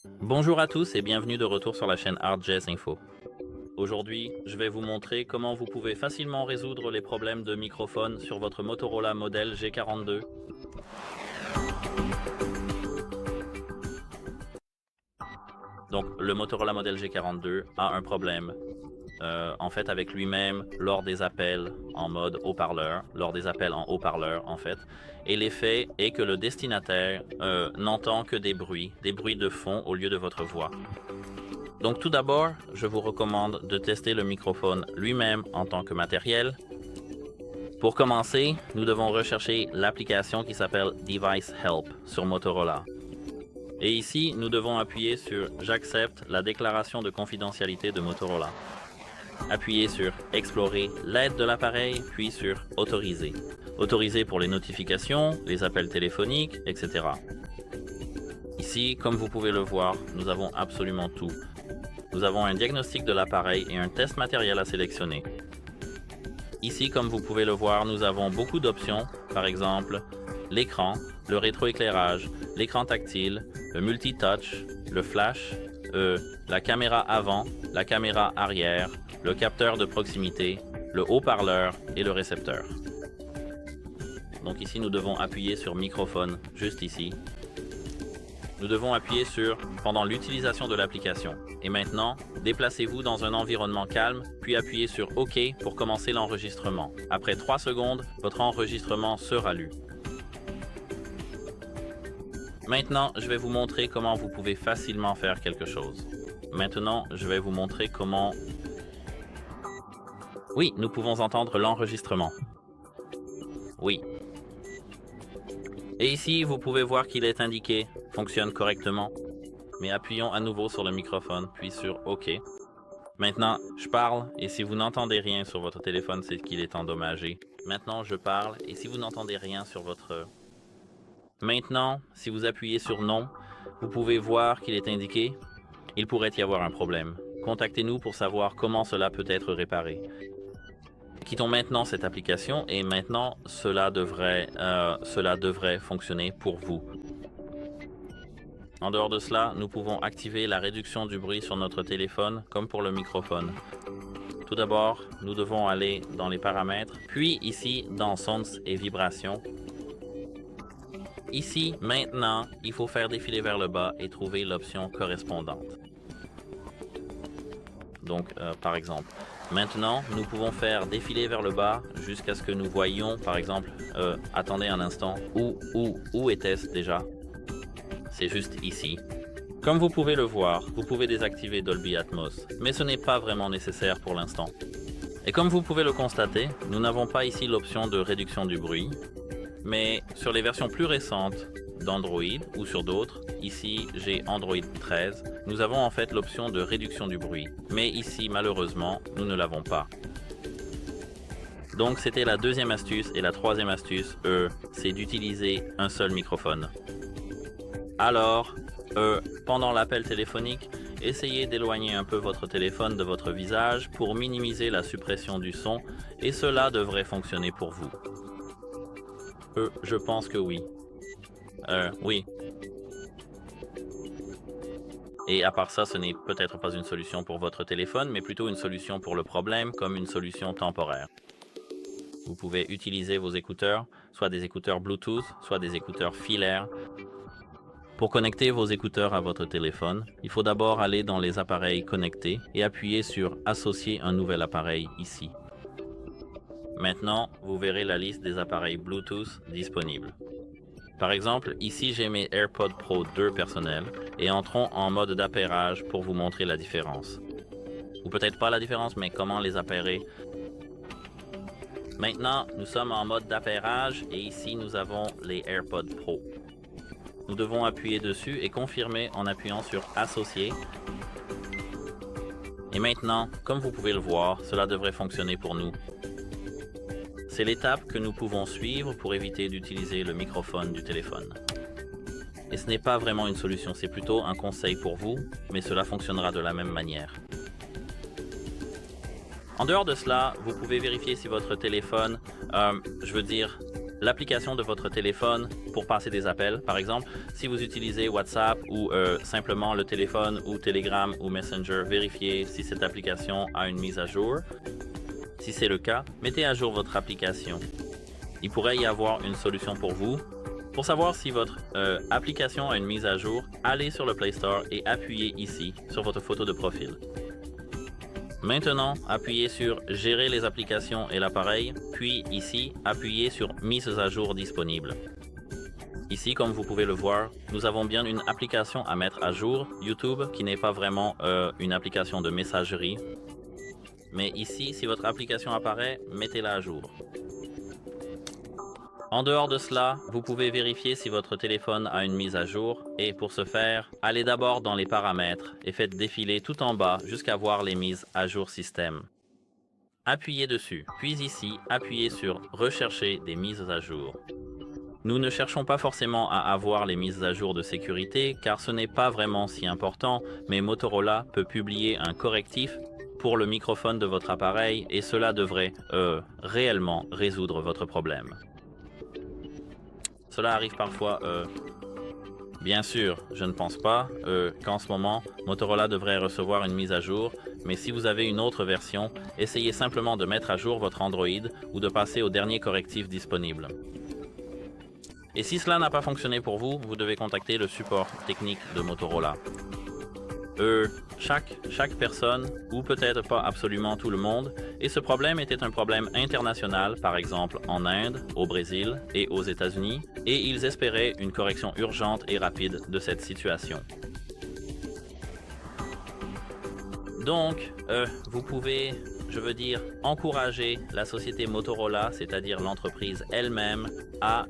Bonjour à tous et bienvenue de retour sur la chaîne ArtJS Info. Aujourd'hui, je vais vous montrer comment vous pouvez facilement résoudre les problèmes de microphone sur votre Motorola modèle G42. Donc, le Motorola modèle G42 a un problème, en fait, avec lui-même lors des appels en mode haut-parleur, lors des appels en haut-parleur, en fait. Et l'effet est que le destinataire n'entend que des bruits de fond au lieu de votre voix. Donc tout d'abord, je vous recommande de tester le microphone lui-même en tant que matériel. Pour commencer, nous devons rechercher l'application qui s'appelle Device Help sur Motorola. Et ici, nous devons appuyer sur « J'accepte la déclaration de confidentialité de Motorola ». Appuyez sur « Explorer l'aide de l'appareil », puis sur « Autoriser ». Autoriser pour les notifications, les appels téléphoniques, etc. Ici, comme vous pouvez le voir, nous avons absolument tout. Nous avons un diagnostic de l'appareil et un test matériel à sélectionner. Ici, comme vous pouvez le voir, nous avons beaucoup d'options, par exemple l'écran, le rétroéclairage, l'écran tactile, le multitouch, le flash, la caméra avant, la caméra arrière, le capteur de proximité, le haut-parleur et le récepteur. Donc ici, nous devons appuyer sur microphone, juste ici. Nous devons appuyer sur « Pendant l'utilisation de l'application ». Et maintenant, déplacez-vous dans un environnement calme, puis appuyez sur « OK » pour commencer l'enregistrement. Après 3 secondes, votre enregistrement sera lu. Maintenant, je vais vous montrer comment vous pouvez facilement faire quelque chose. Maintenant, je vais vous montrer comment... Oui, nous pouvons entendre l'enregistrement. Oui. Et ici, vous pouvez voir qu'il est indiqué « Fonctionne correctement ». Mais appuyons à nouveau sur le microphone, puis sur OK. Maintenant, je parle, et si vous n'entendez rien sur votre téléphone, c'est qu'il est endommagé. Maintenant, je parle, et si vous n'entendez rien sur votre... Maintenant, si vous appuyez sur non, vous pouvez voir qu'il est indiqué « Il pourrait y avoir un problème. Contactez-nous pour savoir comment cela peut être réparé. » Quittons maintenant cette application, et maintenant, cela devrait fonctionner pour vous. En dehors de cela, nous pouvons activer la réduction du bruit sur notre téléphone, comme pour le microphone. Tout d'abord, nous devons aller dans les paramètres, puis ici, dans Sounds et Vibrations. Ici, maintenant, il faut faire défiler vers le bas et trouver l'option correspondante. Donc, par exemple, maintenant, nous pouvons faire défiler vers le bas jusqu'à ce que nous voyions, par exemple, attendez un instant, où était-ce déjà? C'est juste ici. Comme vous pouvez le voir, vous pouvez désactiver Dolby Atmos, mais ce n'est pas vraiment nécessaire pour l'instant. Et comme vous pouvez le constater, nous n'avons pas ici l'option de réduction du bruit, mais sur les versions plus récentes d'Android ou sur d'autres, ici j'ai Android 13, nous avons en fait l'option de réduction du bruit, mais ici malheureusement, nous ne l'avons pas. Donc c'était la deuxième astuce, et la troisième astuce, c'est d'utiliser un seul microphone. Alors, pendant l'appel téléphonique, essayez d'éloigner un peu votre téléphone de votre visage pour minimiser la suppression du son, et cela devrait fonctionner pour vous. Je pense que oui. Oui. Et à part ça, ce n'est peut-être pas une solution pour votre téléphone, mais plutôt une solution pour le problème, comme une solution temporaire. Vous pouvez utiliser vos écouteurs, soit des écouteurs Bluetooth, soit des écouteurs filaires. Pour connecter vos écouteurs à votre téléphone, il faut d'abord aller dans les appareils connectés et appuyer sur « Associer un nouvel appareil » ici. Maintenant, vous verrez la liste des appareils Bluetooth disponibles. Par exemple, ici j'ai mes AirPods Pro 2 personnels et entrons en mode d'appairage pour vous montrer la différence. Ou peut-être pas la différence, mais comment les appairer. Maintenant, nous sommes en mode d'appairage et ici nous avons les AirPods Pro. Nous devons appuyer dessus et confirmer en appuyant sur « Associer ». Et maintenant, comme vous pouvez le voir, cela devrait fonctionner pour nous. C'est l'étape que nous pouvons suivre pour éviter d'utiliser le microphone du téléphone. Et ce n'est pas vraiment une solution, c'est plutôt un conseil pour vous, mais cela fonctionnera de la même manière. En dehors de cela, vous pouvez vérifier si votre téléphone, l'application de votre téléphone pour passer des appels. Par exemple, si vous utilisez WhatsApp ou simplement le téléphone ou Telegram ou Messenger, vérifiez si cette application a une mise à jour. Si c'est le cas, mettez à jour votre application. Il pourrait y avoir une solution pour vous. Pour savoir si votre application a une mise à jour, allez sur le Play Store et appuyez ici sur votre photo de profil. Maintenant, appuyez sur Gérer les applications et l'appareil, puis ici, appuyez sur Mises à jour disponibles. Ici, comme vous pouvez le voir, nous avons bien une application à mettre à jour, YouTube, qui n'est pas vraiment une application de messagerie. Mais ici, si votre application apparaît, mettez-la à jour. En dehors de cela, vous pouvez vérifier si votre téléphone a une mise à jour et pour ce faire, allez d'abord dans les paramètres et faites défiler tout en bas jusqu'à voir les mises à jour système. Appuyez dessus, puis ici, appuyez sur Rechercher des mises à jour. Nous ne cherchons pas forcément à avoir les mises à jour de sécurité car ce n'est pas vraiment si important, mais Motorola peut publier un correctif pour le microphone de votre appareil et cela devrait réellement résoudre votre problème. Cela arrive parfois, bien sûr, je ne pense pas qu'en ce moment, Motorola devrait recevoir une mise à jour, mais si vous avez une autre version, essayez simplement de mettre à jour votre Android ou de passer au dernier correctif disponible. Et si cela n'a pas fonctionné pour vous, vous devez contacter le support technique de Motorola. Chaque personne, ou peut-être pas absolument tout le monde, et ce problème était un problème international, par exemple en Inde, au Brésil et aux États-Unis, et ils espéraient une correction urgente et rapide de cette situation. Donc, vous pouvez, encourager la société Motorola, c'est-à-dire l'entreprise elle-même, à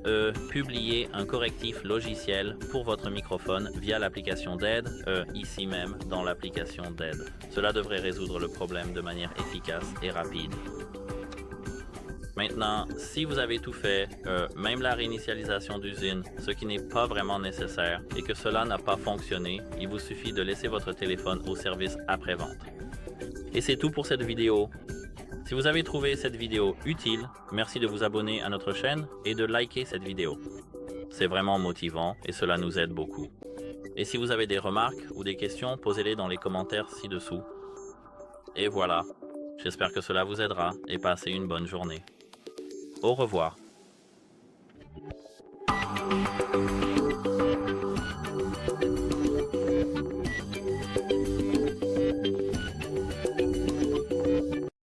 publier un correctif logiciel pour votre microphone via l'application d'aide, ici même dans l'application d'aide. Cela devrait résoudre le problème de manière efficace et rapide. Maintenant, si vous avez tout fait, même la réinitialisation d'usine, ce qui n'est pas vraiment nécessaire, et que cela n'a pas fonctionné, il vous suffit de laisser votre téléphone au service après-vente. Et c'est tout pour cette vidéo. Si vous avez trouvé cette vidéo utile, merci de vous abonner à notre chaîne et de liker cette vidéo. C'est vraiment motivant et cela nous aide beaucoup. Et si vous avez des remarques ou des questions, posez-les dans les commentaires ci-dessous. Et voilà, j'espère que cela vous aidera et passez une bonne journée. Au revoir.